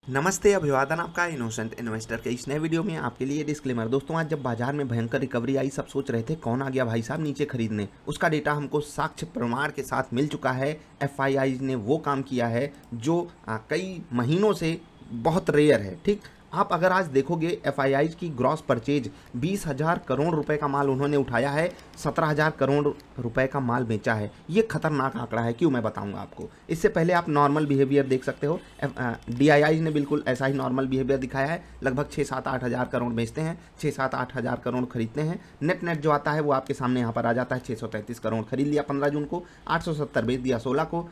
नमस्ते, अभिवादन आपका इनोसेंट इन्वेस्टर के इस नए वीडियो में आपके लिए डिस्क्लेमर। दोस्तों, आज जब बाजार में भयंकर रिकवरी आई, सब सोच रहे थे कौन आ गया भाई साहब नीचे खरीदने। उसका डेटा हमको साक्ष्य प्रमाण के साथ मिल चुका है। एफआईआई ने वो काम किया है जो कई महीनों से बहुत रेयर है। ठीक, आप अगर आज देखोगे एफआईआई की ग्रॉस परचेज 20,000 करोड़ रुपए का माल उन्होंने उठाया है, 17,000 करोड़ रुपए का माल बेचा है। ये खतरनाक आंकड़ा है, क्यों मैं बताऊंगा आपको। इससे पहले आप नॉर्मल बिहेवियर देख सकते हो। डीआईआई ने बिल्कुल ऐसा ही नॉर्मल बिहेवियर दिखाया है। लगभग 6-7-8 हज़ार करोड़ बेचते हैं, 6-7-8 हज़ार करोड़ खरीदते हैं। नेट जो आता है वो आपके सामने यहाँ पर आ जाता है। 633 करोड़ खरीद लिया 15 जून को, 870 बेच दिया 16 को,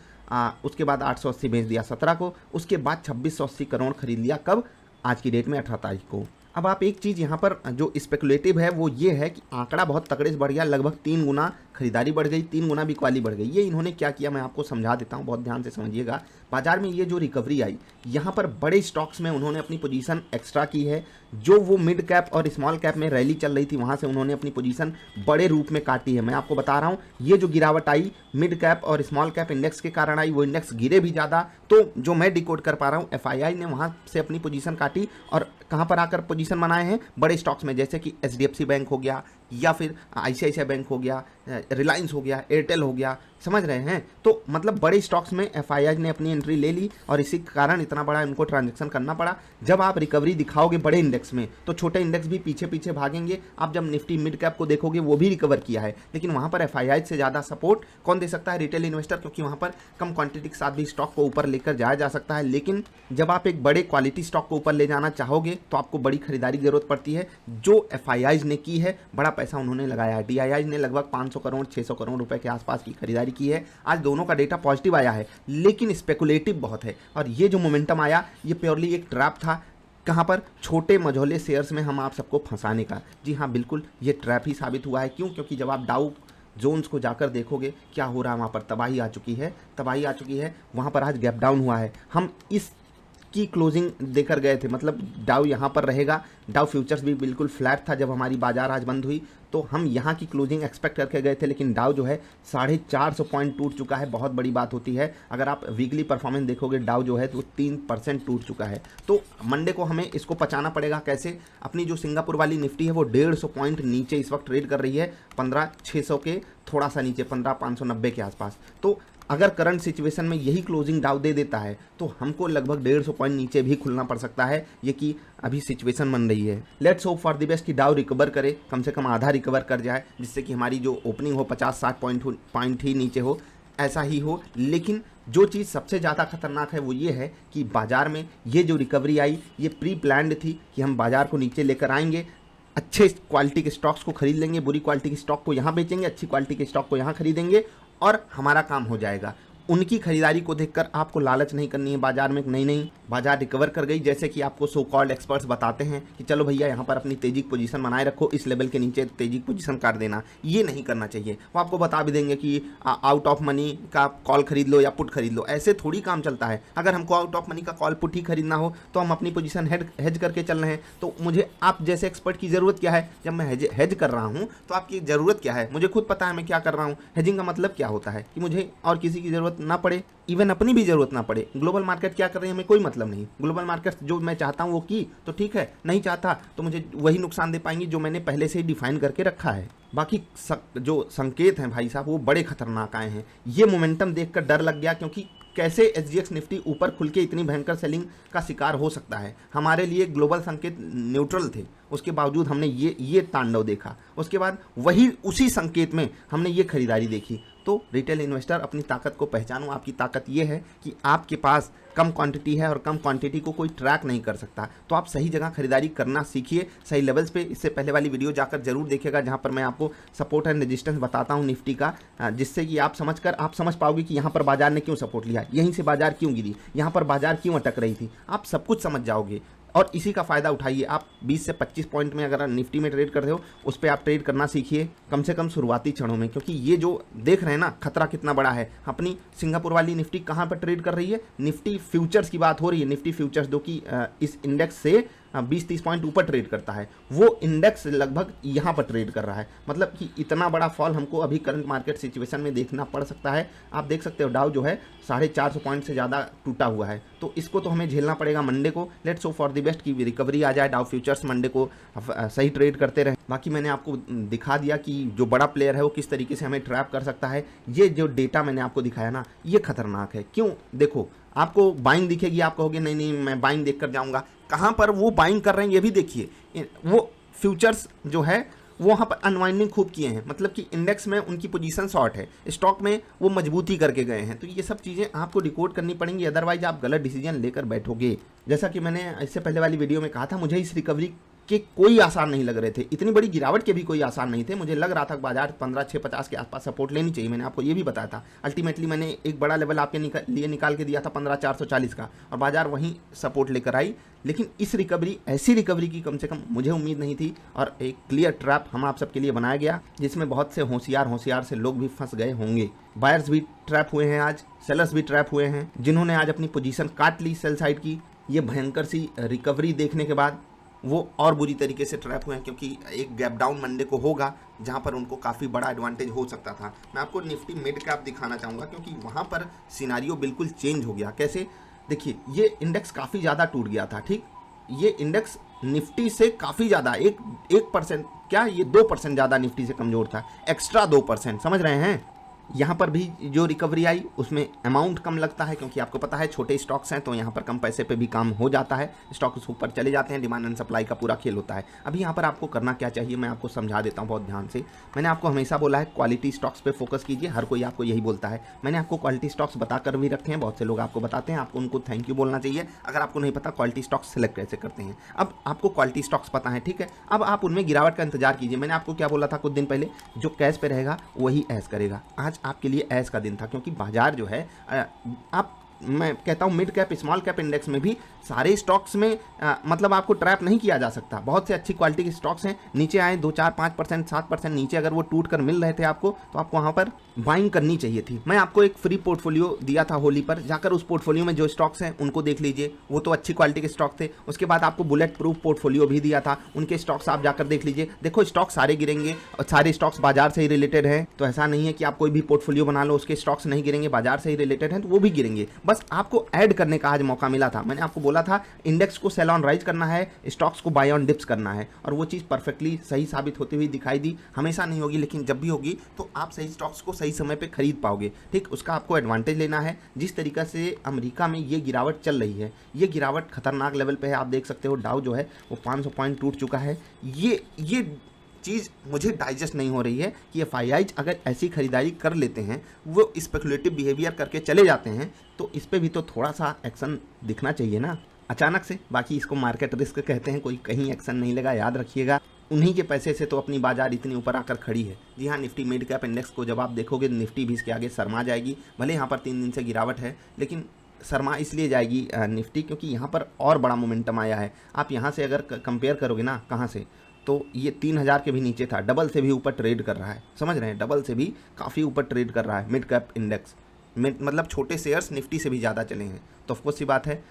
उसके बाद 880 बेच दिया 17 को, उसके बाद 2680 करोड़ खरीद लिया कब, आज की डेट में 18 तारीख को। अब आप एक चीज़ यहाँ पर जो स्पेकुलेटिव है वो ये है कि आंकड़ा बहुत तगड़े से बढ़ गया। लगभग 3 गुना खरीदारी बढ़ गई, 3 गुना बिकवाली बढ़ गई। ये इन्होंने क्या किया मैं आपको समझा देता हूँ, बहुत ध्यान से समझिएगा। बाजार में ये जो रिकवरी आई, यहाँ पर बड़े स्टॉक्स में उन्होंने अपनी पोजीशन एक्स्ट्रा की है। जो वो मिड कैप और स्मॉल कैप में रैली चल रही थी, वहाँ से उन्होंने अपनी पोजीशन बड़े रूप में काटी है। मैं आपको बता रहा हूँ, ये जो गिरावट आई मिड कैप और स्मॉल कैप इंडेक्स के कारण आई, वो इंडेक्स गिरे भी ज़्यादा। तो जो मैं डिकोड कर पा रहा हूँ, एफआईआई ने वहाँ से अपनी पोजीशन काटी और कहाँ पर आकर पोजीशन बनाए हैं, बड़े स्टॉक्स में, जैसे कि एचडीएफसी बैंक हो गया, या फिर आईसीआईसीआई बैंक हो गया, रिलायंस हो गया, एयरटेल हो गया। समझ रहे हैं। तो मतलब बड़े स्टॉक्स में एफआईआई ने अपनी एंट्री ले ली और इसी कारण इतना बड़ा इनको ट्रांजैक्शन करना पड़ा। जब आप रिकवरी दिखाओगे बड़े इंडेक्स में, तो छोटे इंडेक्स भी पीछे पीछे भागेंगे। आप जब निफ्टी मिड कैप को देखोगे, वो भी रिकवर किया है, लेकिन वहाँ पर एफआईआई से ज़्यादा सपोर्ट कौन दे सकता है? रिटेल इन्वेस्टर, क्योंकि वहाँ पर कम क्वांटिटी के साथ भी स्टॉक को ऊपर लेकर जाया जा सकता है। लेकिन जब आप एक बड़े क्वालिटी स्टॉक को ऊपर ले जाना चाहोगे, तो आपको बड़ी खरीदारी की जरूरत पड़ती है, जो एफआईआई ने की है। बड़ा पैसा उन्होंने लगाया है। डीआईआई ने लगभग 500 करोड़ 600 करोड़ रुपए के आसपास की खरीदारी की है। आज दोनों का डेटा पॉजिटिव आया है, लेकिन स्पेकुलेटिव बहुत है। और ये जो मोमेंटम आया, ये प्योरली एक ट्रैप था। कहाँ पर? छोटे मझोले शेयर्स में हम आप सबको फंसाने का। जी हाँ, बिल्कुल ये ट्रैप ही साबित हुआ है। क्यों? क्योंकि जब आप डाउ जोन्स को जाकर देखोगे, क्या हो रहा है वहाँ पर? तबाही आ चुकी है, तबाही आ चुकी है। वहाँ पर आज गैप डाउन हुआ है। हम इस की क्लोजिंग देकर गए थे, मतलब डाउ यहाँ पर रहेगा। डाउ फ्यूचर्स भी बिल्कुल फ्लैट था जब हमारी बाजार आज बंद हुई, तो हम यहाँ की क्लोजिंग एक्सपेक्ट करके गए थे। लेकिन डाउ जो है 450 पॉइंट टूट चुका है। बहुत बड़ी बात होती है। अगर आप वीकली परफॉर्मेंस देखोगे, डाउ जो है तो 3% टूट चुका है। तो मंडे को हमें इसको पचाना पड़ेगा। कैसे? अपनी जो सिंगापुर वाली निफ्टी है वो 150 पॉइंट नीचे इस वक्त ट्रेड कर रही है, 15,600 के थोड़ा सा नीचे, 15,590 के आसपास। तो अगर करंट सिचुएशन में यही क्लोजिंग डाउ दे देता है, तो हमको लगभग 150 पॉइंट नीचे भी खुलना पड़ सकता है। ये कि अभी सिचुएशन बन रही है। Let's hope for the best कि डाउ रिकवर करे, कम से कम आधा रिकवर कर जाए, जिससे कि हमारी जो ओपनिंग हो 50-60 पॉइंट ही नीचे हो, ऐसा ही हो। लेकिन जो चीज़ सबसे ज़्यादा खतरनाक है वो ये है कि बाजार में ये जो रिकवरी आई, ये प्री प्लान्ड थी कि हम बाजार को नीचे लेकर आएंगे, अच्छे क्वालिटी के स्टॉक्स को खरीद लेंगे, बुरी क्वालिटी के स्टॉक को यहाँ बेचेंगे, अच्छी क्वालिटी के स्टॉक को यहाँ खरीदेंगे और हमारा काम हो जाएगा। उनकी खरीदारी को देखकर आपको लालच नहीं करनी है बाजार में। नहीं, बाजार रिकवर कर गई, जैसे कि आपको सो कॉल्ड एक्सपर्ट्स बताते हैं कि चलो भैया यहाँ पर अपनी तेजी की पोजीशन बनाए रखो, इस लेवल के नीचे तेजी की पोजीशन काट देना। ये नहीं करना चाहिए। वो आपको बता भी देंगे कि आउट ऑफ मनी का कॉल खरीद लो या पुट खरीद लो। ऐसे थोड़ी काम चलता है। अगर हमको आउट ऑफ मनी का कॉल पुट ही खरीदना हो, तो हम अपनी पोजीशन हेज करके चल रहे हैं। तो मुझे आप जैसे एक्सपर्ट की ज़रूरत क्या है? जब मैं हेज कर रहा हूँ तो आपकी ज़रूरत क्या है? मुझे खुद पता है मैं क्या कर रहा हूँ। हेजिंग का मतलब क्या होता है? कि मुझे और किसी की ज़रूरत ना पड़े, इवन अपनी भी जरूरत ना पड़े। ग्लोबल मार्केट क्या कर रही है हमें कोई मतलब नहीं। ग्लोबल मार्केट जो मैं चाहता हूँ वो की तो ठीक है, नहीं चाहता तो मुझे वही नुकसान दे पाएंगी जो मैंने पहले से ही डिफाइन करके रखा है। बाकी जो संकेत हैं भाई साहब, वो बड़े खतरनाक आए हैं। ये मोमेंटम देखकर डर लग गया, क्योंकि कैसे एसजीएक्स निफ्टी ऊपर खुल के इतनी भयंकर सेलिंग का शिकार हो सकता है। हमारे लिए ग्लोबल संकेत न्यूट्रल थे, उसके बावजूद हमने ये तांडव देखा। उसके बाद वही उसी संकेत में हमने ये खरीदारी देखी। तो रिटेल इन्वेस्टर, अपनी ताकत को पहचानो। आपकी ताकत ये है कि आपके पास कम क्वांटिटी है और कम क्वांटिटी को कोई ट्रैक नहीं कर सकता। तो आप सही जगह खरीदारी करना सीखिए, सही लेवल्स पे। इससे पहले वाली वीडियो जाकर जरूर देखिएगा, जहां पर मैं आपको सपोर्ट एंड रेजिस्टेंस बताता हूं निफ्टी का, जिससे कि आप समझ पाओगे कि यहाँ पर बाजार ने क्यों सपोर्ट लिया, यहीं से बाजार क्यों गिरी, यहाँ पर बाजार क्यों अटक रही थी। आप सब कुछ समझ जाओगे और इसी का फ़ायदा उठाइए। आप 20 से 25 पॉइंट में अगर निफ्टी में ट्रेड करते हो, उस पर आप ट्रेड करना सीखिए, कम से कम शुरुआती क्षणों में। क्योंकि ये जो देख रहे हैं ना, खतरा कितना बड़ा है। अपनी सिंगापुर वाली निफ्टी कहाँ पर ट्रेड कर रही है? निफ्टी फ्यूचर्स की बात हो रही है। निफ्टी फ्यूचर्स जो कि इस इंडेक्स से 20-30 पॉइंट ऊपर ट्रेड करता है, वो इंडेक्स लगभग यहाँ पर ट्रेड कर रहा है। मतलब कि इतना बड़ा फॉल हमको अभी करंट मार्केट सिचुएशन में देखना पड़ सकता है। आप देख सकते हो डाउ जो है 450 पॉइंट से ज़्यादा टूटा हुआ है, तो इसको तो हमें झेलना पड़ेगा मंडे को। Let's hope for the best की रिकवरी आ जाए, डाउ फ्यूचर्स मंडे को सही ट्रेड करते रहे। बाकी मैंने आपको दिखा दिया कि जो बड़ा प्लेयर है वो किस तरीके से हमें ट्रैप कर सकता है। ये जो डेटा मैंने आपको दिखाया ना, ये खतरनाक है। क्यों? देखो, आपको बाइंग दिखेगी, आप कहोगे नहीं नहीं मैं बाइंग देख कर जाऊंगा। कहाँ पर वो बाइंग कर रहे हैं ये भी देखिए। वो फ्यूचर्स जो है वो वहाँ पर अनवाइंडिंग खूब किए हैं, मतलब कि इंडेक्स में उनकी पोजीशन शॉर्ट है, स्टॉक में वो मजबूती करके गए हैं। तो ये सब चीज़ें आपको डिकोड करनी पड़ेंगी, अदरवाइज आप गलत डिसीजन लेकर बैठोगे। जैसा कि मैंने इससे पहले वाली वीडियो में कहा था, मुझे इस रिकवरी के कोई आसार नहीं लग रहे थे, इतनी बड़ी गिरावट के भी कोई आसार नहीं थे। मुझे लग रहा था बाजार 15,650 के आसपास सपोर्ट लेनी चाहिए, मैंने आपको ये भी बताया था। अल्टीमेटली मैंने एक बड़ा लेवल आपके लिए निकाल के दिया था 15,440 का, और बाजार वहीं सपोर्ट लेकर आई। लेकिन इस रिकवरी, ऐसी रिकवरी की कम से कम मुझे उम्मीद नहीं थी, और एक क्लियर ट्रैप हम आप सबके लिए बनाया गया, जिसमें बहुत से होशियार से लोग भी फंस गए होंगे। बायर्स भी ट्रैप हुए हैं आज, सेलर्स भी ट्रैप हुए हैं, जिन्होंने आज अपनी पोजीशन काट ली सेल साइड की। ये भयंकर सी रिकवरी देखने के बाद वो और बुरी तरीके से ट्रैप हुए हैं, क्योंकि एक गैप डाउन मंडे को होगा जहां पर उनको काफ़ी बड़ा एडवांटेज हो सकता था। मैं आपको निफ्टी मिड कैप दिखाना चाहूँगा, क्योंकि वहां पर सिनारियो बिल्कुल चेंज हो गया। कैसे? देखिए, ये इंडेक्स काफ़ी ज़्यादा टूट गया था, ठीक। ये इंडेक्स निफ्टी से काफ़ी ज़्यादा 1% क्या, ये 2% ज़्यादा निफ्टी से कमज़ोर था, एक्स्ट्रा 2%, समझ रहे हैं। यहाँ पर भी जो रिकवरी आई उसमें अमाउंट कम लगता है, क्योंकि आपको पता है छोटे स्टॉक्स हैं, तो यहाँ पर कम पैसे पे भी काम हो जाता है, स्टॉक ऊपर चले जाते हैं, डिमांड एंड सप्लाई का पूरा खेल होता है। अभी यहाँ पर आपको करना क्या चाहिए मैं आपको समझा देता हूँ बहुत ध्यान से। मैंने आपको हमेशा बोला है क्वालिटी स्टॉक्स पे फोकस कीजिए, हर कोई आपको यही बोलता है। मैंने आपको क्वालिटी स्टॉक्स बताकर भी रखे हैं, बहुत से लोग आपको बताते हैं, आपको उनको थैंक यू बोलना चाहिए। अगर आपको नहीं पता क्वालिटी स्टॉक्स सेलेक्ट कैसे करते हैं, अब आपको क्वालिटी स्टॉक्स पता है, ठीक है। अब आप उनमें गिरावट का इंतजार कीजिए। मैंने आपको क्या बोला था कुछ दिन पहले, जो कैश पे रहेगा वही ऐश करेगा। आज आपके लिए ऐश का दिन था, क्योंकि बाजार जो है मैं कहता हूँ mid cap small cap index में भी सारे स्टॉक्स में मतलब आपको ट्रैप नहीं किया जा सकता। बहुत से अच्छी क्वालिटी के स्टॉक्स हैं, नीचे आए 2, 4, 5%, 7% नीचे अगर वो टूट कर मिल रहे थे आपको, तो आपको वहाँ पर बाइंग करनी चाहिए थी। मैं आपको एक फ्री पोर्टफोलियो दिया था होली पर, जाकर उस पोर्टफोलियो में जो स्टॉक्स हैं उनको देख लीजिए, वो तो अच्छी क्वालिटी के स्टॉक थे। उसके बाद आपको बुलेट प्रूफ पोर्टफोलियो भी दिया था, उनके स्टॉक्स आप जाकर देख लीजिए। देखो, स्टॉक सारे गिरेंगे और सारे स्टॉक्स बाजार से ही रिलेटेड हैं, तो ऐसा नहीं है कि आप कोई भी पोर्टफोलियो बना लो उसके स्टॉक्स नहीं गिरेंगे, बाजार से ही रिलेटेड हैं तो वो भी गिरेंगे। बस आपको ऐड करने का आज मौका मिला था। मैंने आपको बोला था इंडेक्स को सेल ऑन राइज करना है, स्टॉक्स को बाय ऑन डिप्स करना है, और वो चीज़ परफेक्टली सही साबित होती हुई दिखाई दी। हमेशा नहीं होगी, लेकिन जब भी होगी तो आप सही स्टॉक्स को सही समय पे खरीद पाओगे, ठीक। उसका आपको एडवांटेज लेना है। जिस तरीका से अमेरिका में ये गिरावट चल रही है, ये गिरावट खतरनाक लेवल पे है। आप देख सकते हो डाउ जो है वो 500 पॉइंट टूट चुका है। ये चीज़ मुझे डाइजेस्ट नहीं हो रही है कि एफआईआईज अगर ऐसी खरीदारी कर लेते हैं, वो स्पेकुलेटिव बिहेवियर करके चले जाते हैं, तो इस पे भी तो थोड़ा सा एक्शन दिखना चाहिए ना अचानक से। बाकी इसको मार्केट रिस्क कहते हैं, कोई कहीं एक्शन नहीं लगा, याद रखिएगा। उन्हीं के पैसे से तो अपनी बाजार इतनी ऊपर आकर खड़ी है। जी हाँ, निफ्टी मिड कैप इंडेक्स को जब आप देखोगे, निफ्टी भी इसके आगे शर्मा जाएगी। भले यहाँ पर 3 दिन से गिरावट है, लेकिन शर्मा इसलिए जाएगी निफ्टी क्योंकि यहाँ पर और बड़ा मोमेंटम आया है। आप यहाँ से अगर कंपेयर करोगे ना, कहाँ से, तो ये 3000 के भी नीचे था, डबल से भी ऊपर ट्रेड कर रहा है, समझ रहे हैं, डबल से भी काफ़ी ऊपर ट्रेड कर रहा है मिड कैप इंडेक्स में। मतलब छोटे शेयर्स निफ्टी से भी ज़्यादा चले हैं, तो ऑफकोर्स सी बात है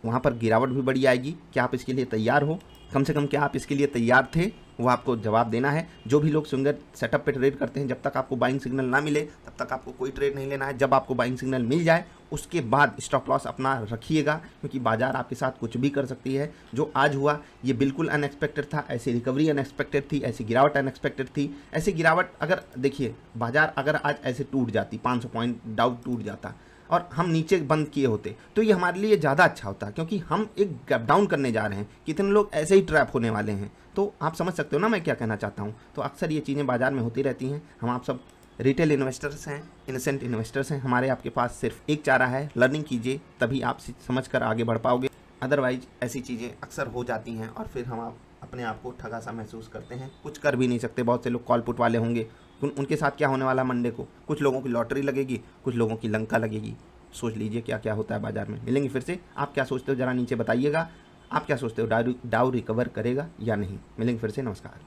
वहाँ पर गिरावट भी बड़ी आएगी। क्या आप इसके लिए तैयार हो? कम से कम क्या आप इसके लिए तैयार थे, वो आपको जवाब देना है। जो भी लोग सिंगल सेटअप पे ट्रेड करते हैं, जब तक आपको बाइंग सिग्नल ना मिले तब तक आपको कोई ट्रेड नहीं लेना है। जब आपको बाइंग सिग्नल मिल जाए उसके बाद स्टॉप लॉस अपना रखिएगा, क्योंकि बाजार आपके साथ कुछ भी कर सकती है। जो आज हुआ ये बिल्कुल अनएक्सपेक्टेड था, ऐसी रिकवरी अनएक्सपेक्टेड थी, ऐसी गिरावट अनएक्सपेक्टेड थी। ऐसी गिरावट अगर देखिए, बाजार अगर आज ऐसे टूट जाती, 500 पॉइंट डाउन टूट जाता और हम नीचे बंद किए होते, तो ये हमारे लिए ज़्यादा अच्छा होता, क्योंकि हम एक गैप डाउन करने जा रहे हैं। कितने लोग ऐसे ही ट्रैप होने वाले हैं, तो आप समझ सकते हो ना मैं क्या कहना चाहता हूँ। तो अक्सर ये चीज़ें बाजार में होती रहती हैं। हम आप सब रिटेल इन्वेस्टर्स हैं, इनोसेंट इन्वेस्टर्स हैं। हमारे आपके पास सिर्फ एक चारा है, लर्निंग कीजिए, तभी आप समझ कर आगे बढ़ पाओगे। अदरवाइज ऐसी चीज़ें अक्सर हो जाती हैं और फिर हम अपने आप को ठगा सा महसूस करते हैं, कुछ कर भी नहीं सकते। बहुत से लोग कॉल पुट वाले होंगे, उनके साथ क्या होने वाला मंडे को, कुछ लोगों की लॉटरी लगेगी, कुछ लोगों की लंका लगेगी। सोच लीजिए क्या क्या होता है बाजार में। मिलेंगे फिर से। आप क्या सोचते हो ज़रा नीचे बताइएगा। आप क्या सोचते हो, डाउ रिकवर करेगा या नहीं? मिलेंगे फिर से। नमस्कार।